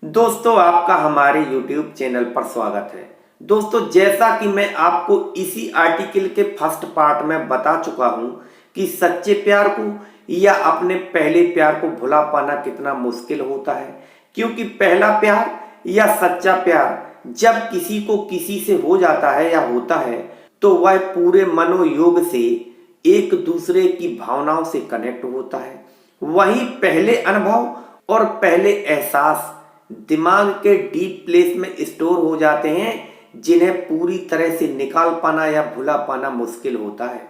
दोस्तों आपका हमारे YouTube चैनल पर स्वागत है। दोस्तों जैसा कि मैं आपको इसी आर्टिकल के फर्स्ट पार्ट में बता चुका हूं कि सच्चे प्यार को या अपने पहले प्यार को भुला पाना कितना मुश्किल होता है, क्योंकि पहला प्यार या सच्चा प्यार जब किसी को किसी से हो जाता है या होता है तो वह पूरे मनोयोग से एक दूसरे की भावनाओं से कनेक्ट होता है। वहीं पहले अनुभव और पहले एहसास दिमाग के डीप प्लेस में स्टोर हो जाते हैं, जिन्हें पूरी तरह से निकाल पाना या भुला पाना मुश्किल होता है।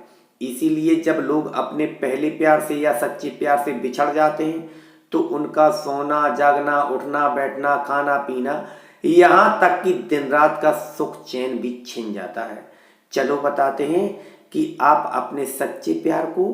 इसीलिए जब लोग अपने पहले प्यार से या सच्चे प्यार से बिछड़ जाते हैं तो उनका सोना जागना, उठना बैठना, खाना पीना, यहाँ तक कि दिन रात का सुख चैन भी छिन जाता है। चलो बताते हैं कि आप अपने सच्चे प्यार को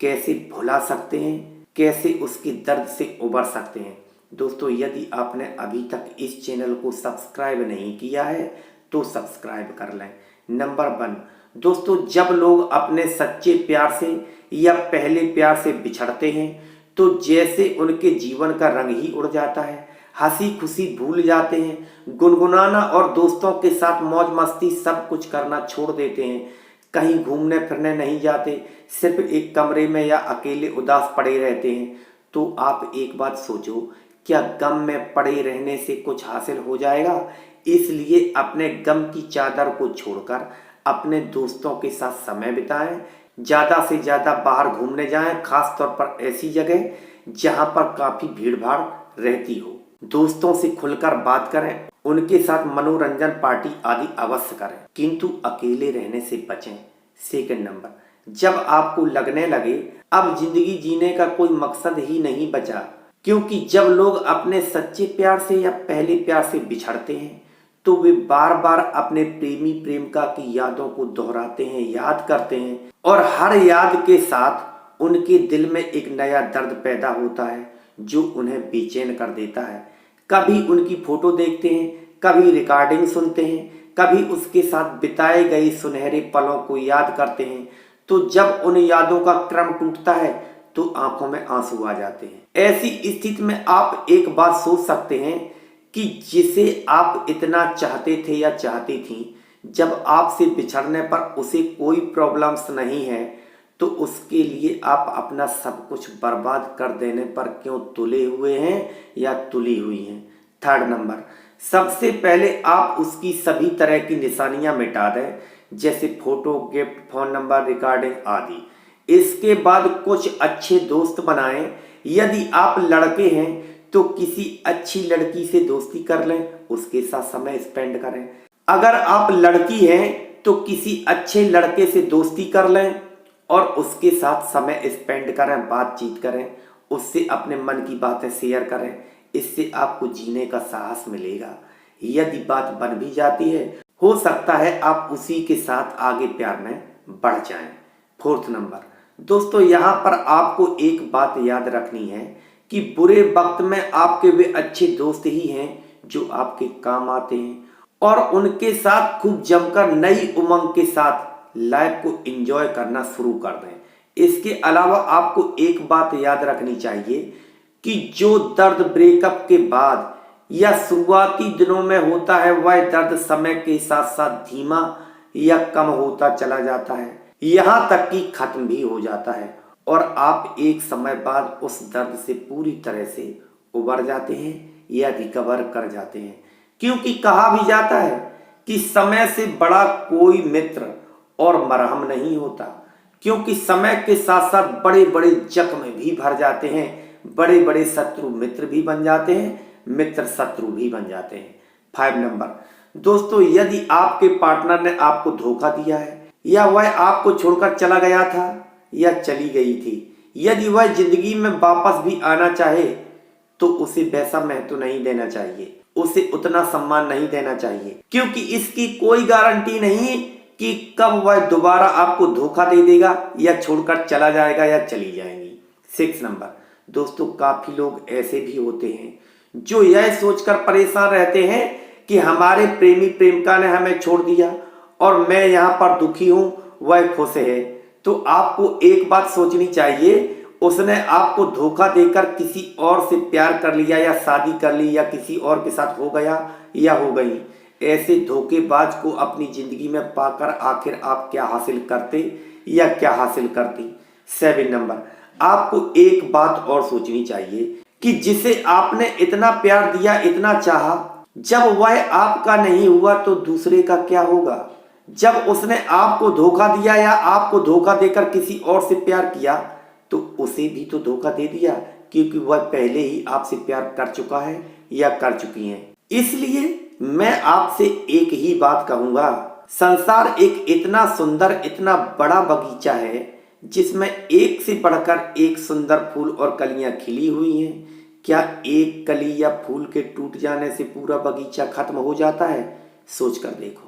कैसे भुला सकते हैं, कैसे उसके दर्द से उबर सकते हैं। दोस्तों यदि आपने अभी तक इस चैनल को सब्सक्राइब नहीं किया है तो सब्सक्राइब कर लें। नंबर 1, दोस्तों जब लोग अपने सच्चे प्यार से या पहले प्यार से बिछड़ते हैं तो जैसे उनके जीवन का रंग ही उड़ जाता है। हंसी खुशी भूल जाते हैं, गुनगुनाना और दोस्तों के साथ मौज मस्ती सब कुछ करना छोड़ देते हैं। कहीं घूमने फिरने नहीं जाते, सिर्फ एक कमरे में या अकेले उदास पड़े रहते हैं। तो आप एक बात सोचो, क्या गम में पड़े रहने से कुछ हासिल हो जाएगा? इसलिए अपने गम की चादर को छोड़कर अपने दोस्तों के साथ समय बिताएं, ज़्यादा से ज़्यादा बाहर घूमने जाएं, खास तौर पर ऐसी जगह जहां पर काफ़ी भीड़ भाड़ रहती हो। दोस्तों से खुलकर बात करें, उनके साथ मनोरंजन पार्टी आदि अवश्य करें, किंतु अकेले रहने से बचें। सेकंड नंबर, जब आपको लगने लगे अब जिंदगी जीने का कोई मकसद ही नहीं बचा, क्योंकि जब लोग अपने सच्चे प्यार से या पहले प्यार से बिछड़ते हैं तो वे बार बार अपने प्रेमी प्रेमिका की यादों को दोहराते हैं, याद करते हैं, और हर याद के साथ उनके दिल में एक नया दर्द पैदा होता है जो उन्हें बेचैन कर देता है। कभी उनकी फोटो देखते हैं, कभी रिकॉर्डिंग सुनते हैं, कभी उसके साथ बिताए गए सुनहरे पलों को याद करते हैं। तो जब उन यादों का क्रम टूटता है तो आंखों में आंसू आ जाते हैं। ऐसी स्थिति में आप एक बात सोच सकते हैं कि जिसे आप इतना चाहते थे या चाहती थी, जब आपसे बिछड़ने पर उसे कोई प्रॉब्लम्स नहीं है तो उसके लिए आप अपना सब कुछ बर्बाद कर देने पर क्यों तुले हुए हैं या तुली हुई हैं। थर्ड नंबर, सबसे पहले आप उसकी सभी तरह की निशानियां मिटा दें, जैसे photo, gift, phone number, recording आदि। इसके बाद कुछ अच्छे दोस्त बनाएं। यदि आप लड़के हैं तो किसी अच्छी लड़की से दोस्ती कर लें, उसके साथ समय स्पेंड करें। अगर आप लड़की हैं तो किसी अच्छे लड़के से दोस्ती कर लें और उसके साथ समय स्पेंड करें, बातचीत करें, उससे अपने मन की बातें शेयर करें। इससे आपको जीने का साहस मिलेगा। यदि बात बन भी जाती है, हो सकता है आप उसी के साथ आगे प्यार में बढ़ जाएं। फोर्थ नंबर, दोस्तों यहाँ पर आपको एक बात याद रखनी है कि बुरे वक्त में आपके वे अच्छे दोस्त ही हैं जो आपके काम आते हैं, और उनके साथ खूब जमकर नई उमंग के साथ लाइफ को एंजॉय करना शुरू कर दें। इसके अलावा आपको एक बात याद रखनी चाहिए कि जो दर्द ब्रेकअप के बाद या शुरुआती दिनों में होता है वह दर्द समय के साथ साथ धीमा या कम होता चला जाता है, यहाँ तक कि खत्म भी हो जाता है, और आप एक समय बाद उस दर्द से पूरी तरह से उबर जाते हैं या रिकवर कर जाते हैं। क्योंकि कहा भी जाता है कि समय से बड़ा कोई मित्र और मरहम नहीं होता, क्योंकि समय के साथ साथ बड़े बड़े जख्म भी भर जाते हैं, बड़े बड़े शत्रु मित्र भी बन जाते हैं, मित्र शत्रु भी बन जाते हैं। 5 नंबर, दोस्तों यदि आपके पार्टनर ने आपको धोखा दिया है या वह आपको छोड़कर चला गया था या चली गई थी, यदि वह जिंदगी में वापस भी आना चाहे तो उसे वैसा महत्व नहीं देना चाहिए, उसे उतना सम्मान नहीं देना चाहिए, क्योंकि इसकी कोई गारंटी नहीं कि कब वह दोबारा आपको धोखा दे देगा या छोड़कर चला जाएगा या चली जाएंगी। 6 नंबर, दोस्तों काफी लोग ऐसे भी होते हैं जो यह सोचकर परेशान रहते हैं कि हमारे प्रेमी प्रेमिका ने हमें छोड़ दिया और मैं यहाँ पर दुखी हूँ, वह खुश है। तो आपको एक बात सोचनी चाहिए, उसने आपको धोखा देकर किसी और से प्यार कर लिया या शादी कर ली या किसी और के साथ हो गया या हो गई, ऐसे धोखेबाज को अपनी जिंदगी में पाकर आखिर आप क्या हासिल करते या क्या हासिल करती। 7 नंबर, आपको एक बात और सोचनी चाहिए कि जिसे आपने इतना प्यार दिया, इतना चाहा, जब वह आपका नहीं हुआ तो दूसरे का क्या होगा। जब उसने आपको धोखा दिया या आपको धोखा देकर किसी और से प्यार किया तो उसे भी तो धोखा दे दिया, क्योंकि वह पहले ही आपसे प्यार कर चुका है या कर चुकी है। इसलिए मैं आपसे एक ही बात कहूंगा, संसार एक इतना सुंदर, इतना बड़ा बगीचा है जिसमें एक से बढ़कर एक सुंदर फूल और कलियां खिली हुई हैं। क्या एक कली या फूल के टूट जाने से पूरा बगीचा खत्म हो जाता है? सोच कर देखो।